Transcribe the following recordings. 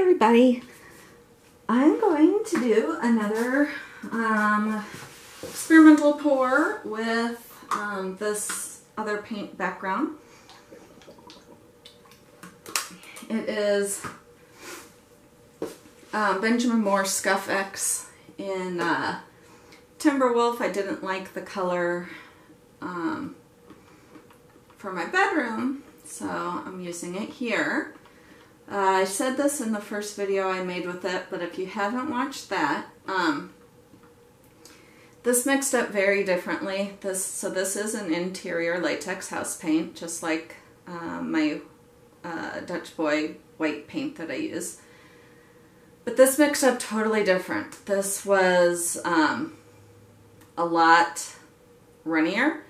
everybody. I'm going to do another experimental pour with this other paint background. It is Benjamin Moore Scuff X in Timberwolf. I didn't like the color for my bedroom, so I'm using it here. I said this in the first video I made with it, but if you haven't watched that, this mixed up very differently. So this is an interior latex house paint, just like my Dutch Boy white paint that I use. But this mixed up totally different. This was a lot runnier.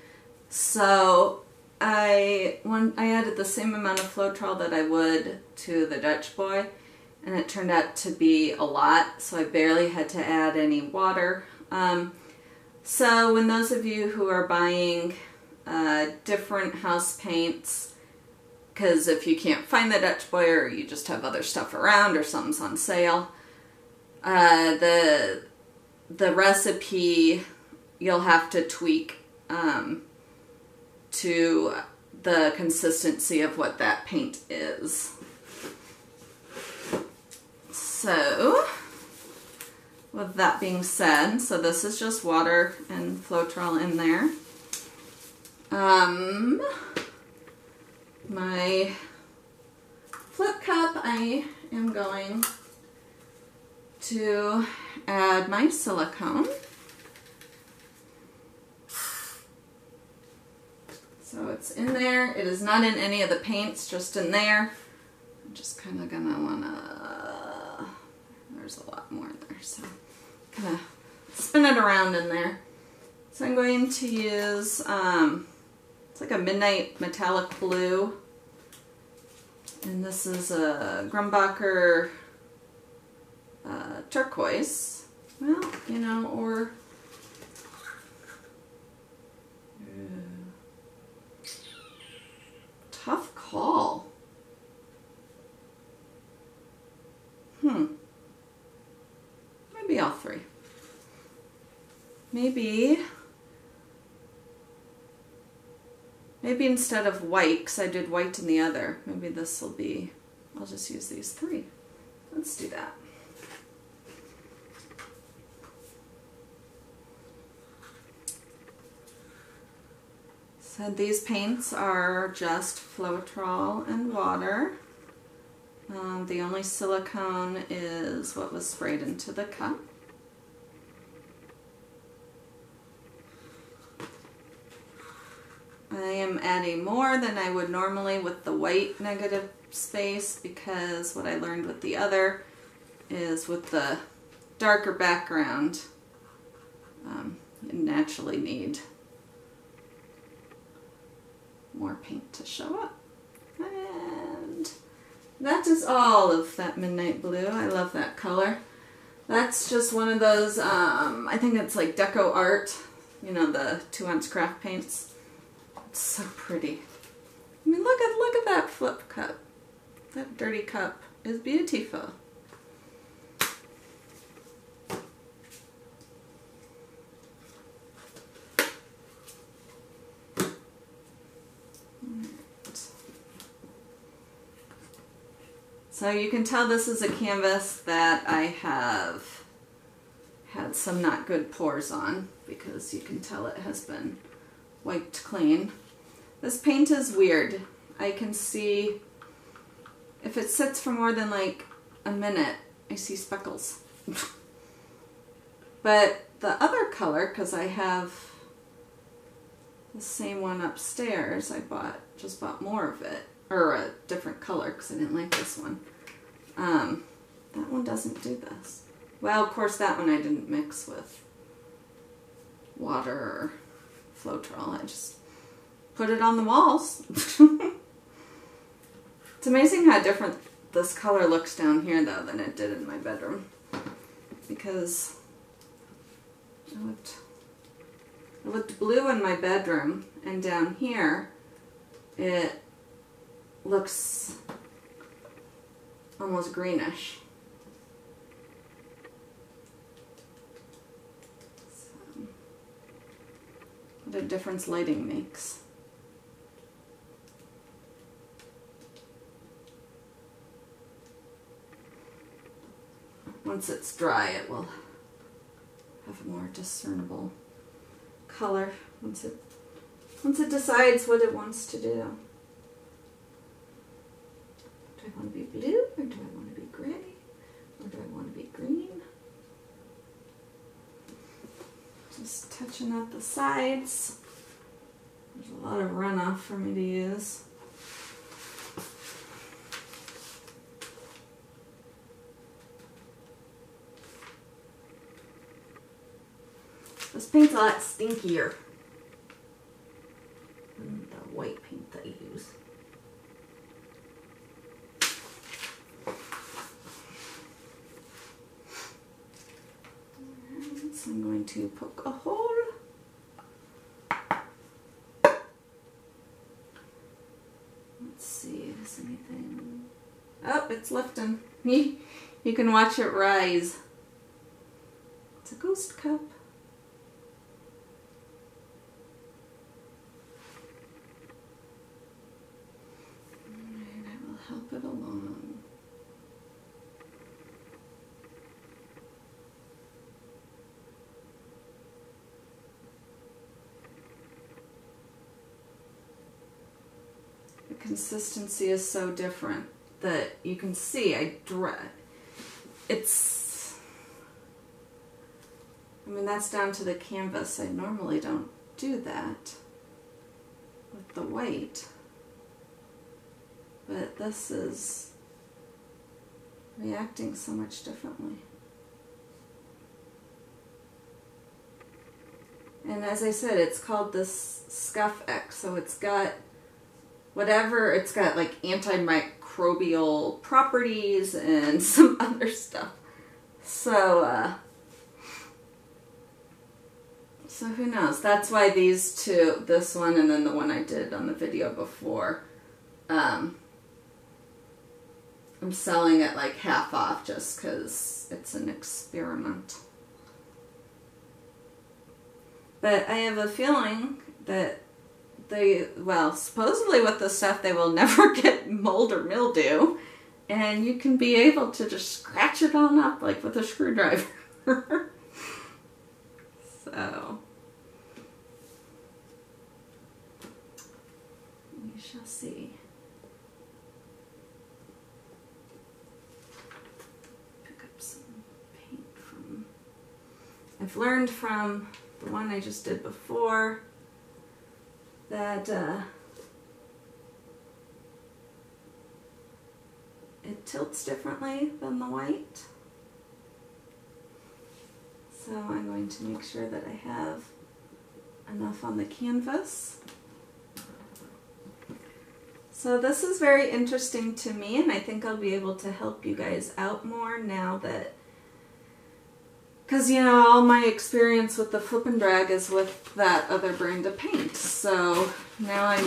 So I added the same amount of Floetrol that I would to the Dutch Boy, and it turned out to be a lot, so I barely had to add any water. So when those of you who are buying different house paints, because if you can't find the Dutch Boy or you just have other stuff around or something's on sale, the recipe you'll have to tweak to the consistency of what that paint is. So, with that being said, so this is just water and Floetrol in there. My flip cup, I am going to add my silicone. So it's in there. It is not in any of the paints, just in there. I'm just kind of gonna wanna, there's a lot more in there, so kind of spin it around in there. So I'm going to use, it's like a midnight metallic blue. And this is a Grumbacher turquoise. Well, you know, or tough call. Maybe all three. Maybe instead of white, because I did white in the other, maybe this will be, I'll just use these three. Let's do that. So these paints are just Floetrol and water. The only silicone is what was sprayed into the cup. I am adding more than I would normally with the white negative space, because what I learned with the other is with the darker background, you naturally need more paint to show up. And that is all of that midnight blue. I love that color. That's just one of those, I think it's like Deco Art, you know, the 2-ounce craft paints. It's so pretty. I mean, look at that flip cup. That dirty cup is beautiful. So you can tell this is a canvas that I have had some not good pours on, because you can tell it has been wiped clean. This paint is weird. I can see if it sits for more than like a minute, I see speckles. But the other color, because I have the same one upstairs, I just bought more of it, or a different color because I didn't like this one. That one doesn't do this. Well, of course that one I didn't mix with water or Floetrol. I just put it on the walls. It's amazing how different this color looks down here though than it did in my bedroom, because it looked blue in my bedroom, and down here it looks almost greenish. a difference lighting makes. Once it's dry, it will have a more discernible color once it decides what it wants to do. Do I want to be blue, or do I want to be gray, or do I want to be green? Just touching up the sides. There's a lot of runoff for me to use. This paint's a lot stinkier than the white paint that I use. Alright, so I'm going to poke a hole. Let's see, is anything... Oh, it's lifting. You can watch it rise. It's a ghost cup. Help it along. The consistency is so different that you can see I mean, that's down to the canvas. I normally don't do that with the white. But this is reacting so much differently. And as I said, it's called this Scuff X, so it's got whatever, it's got like antimicrobial properties and some other stuff. So who knows? That's why these two, this one and then the one I did on the video before, I'm selling it like half off just because it's an experiment. But I have a feeling that well, supposedly with this stuff they will never get mold or mildew. And you can be able to just scratch it on up like with a screwdriver. So, we shall see. I've learned from the one I just did before that it tilts differently than the white. So I'm going to make sure that I have enough on the canvas. So this is very interesting to me, and I think I'll be able to help you guys out more now that, because, you know, all my experience with the Flip and Drag is with that other brand of paint. So now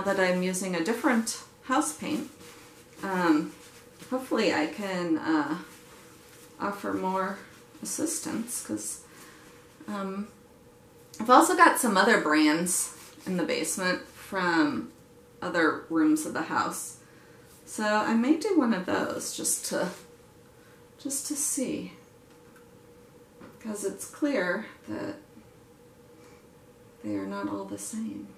that I'm using a different house paint, hopefully I can offer more assistance, because I've also got some other brands in the basement from other rooms of the house. So I may do one of those just to see. Because it's clear that they are not all the same.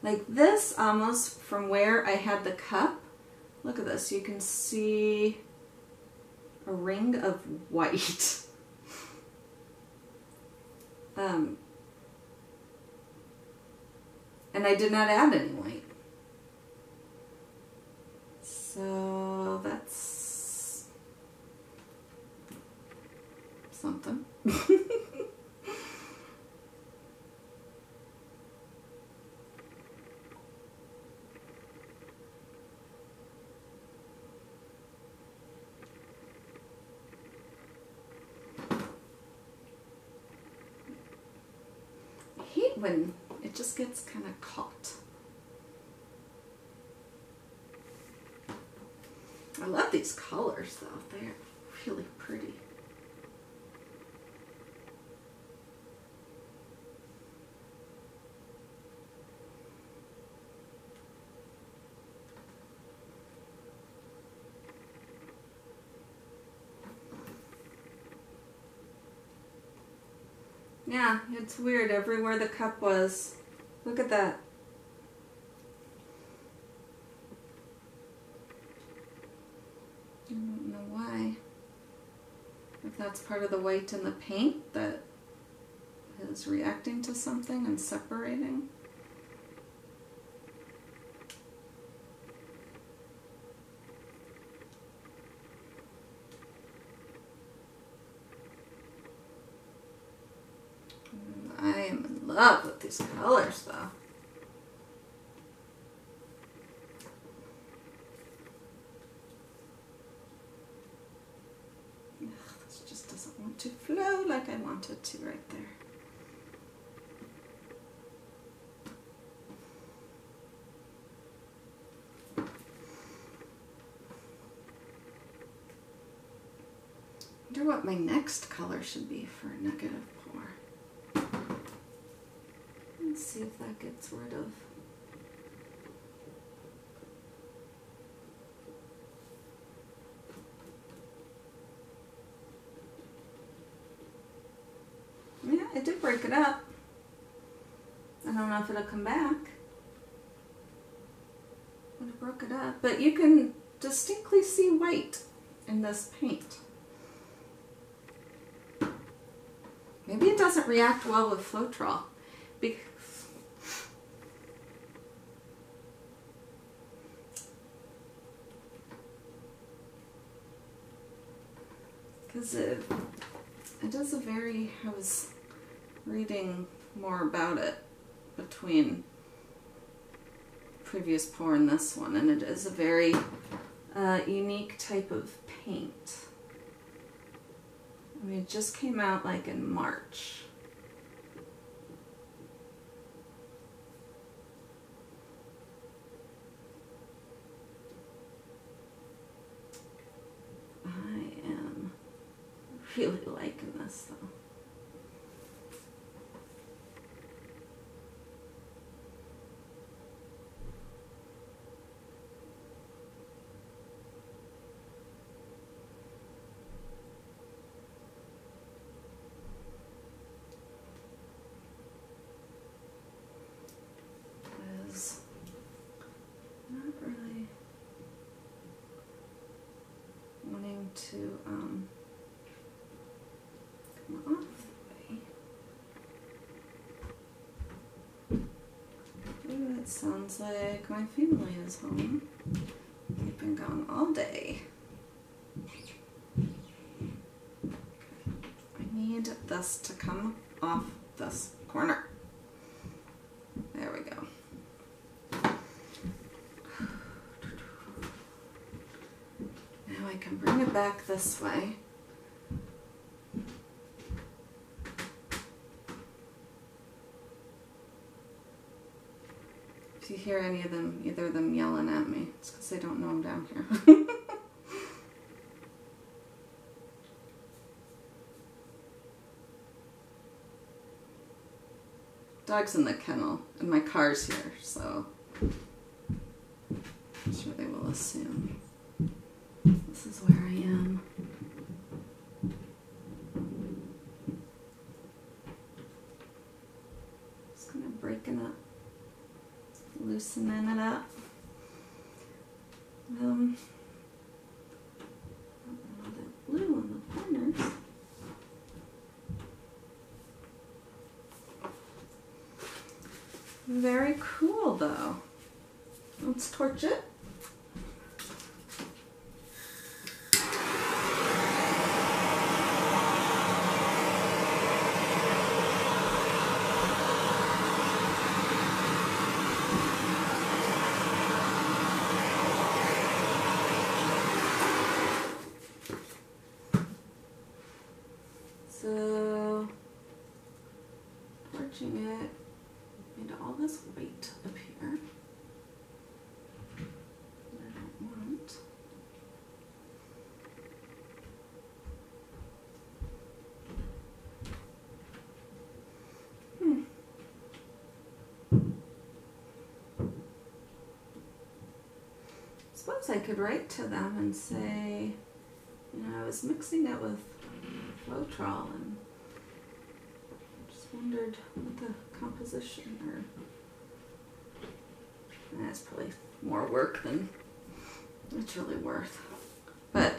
Like this, almost from where I had the cup, look at this, you can see a ring of white. And I did not add any white. So that's something. I hate when it just gets kind of caught. I love these colors though. They're really pretty. Yeah, it's weird. Everywhere the cup was, look at that. I don't know why. If that's part of the white in the paint that is reacting to something and separating. I am in love with these colors though. Ugh, this just doesn't want to flow like I want it to right there. I wonder what my next color should be for a negative pour. Let's see if that gets rid of. Yeah, it did break it up. I don't know if it'll come back. But it broke it up. But you can distinctly see white in this paint. Maybe it doesn't react well with Floetrol. Because it does a very, I was reading more about it between previous pour and this one, and it is a very unique type of paint. I mean, it just came out like in March. I am really liking this though. Not really wanting to come off the way. Ooh, it sounds like my family is home. They've been gone all day. I need this to come off this corner. There we go. Now I can bring it back this way. If you hear any of them, either of them yelling at me, it's because they don't know I'm down here. Dog's in the kennel, and my car's here, so I'm sure they will assume this is where I am. Just kind of breaking up, loosening it up. A little blue on the corners. Very cool though. Let's torch it. So, torching it made all this white appear that I don't want. suppose I could write to them and say, you know, I was mixing it with Floetrol and just wondered what the composition or... That's probably more work than it's really worth. But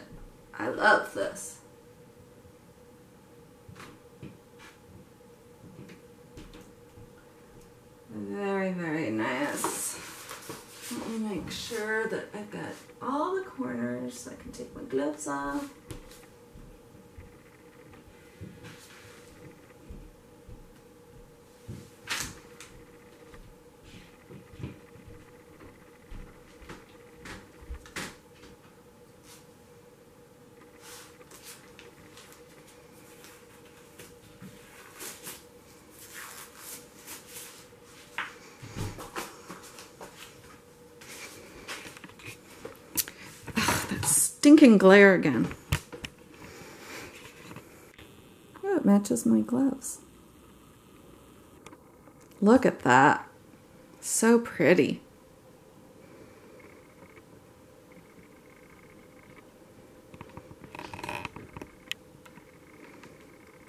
I love this. Very, very nice. Let me make sure that I've got all the corners so I can take my gloves off. Stinking glare again. Oh, it matches my gloves. Look at that. So pretty.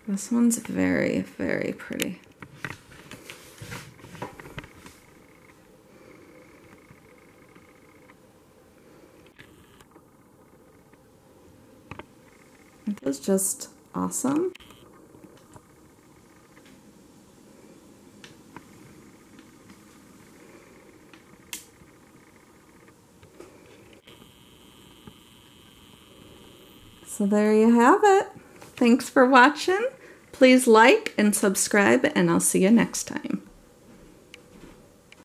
This one's very, very pretty. It was just awesome. So there you have it. Thanks for watching. Please like and subscribe, and I'll see you next time.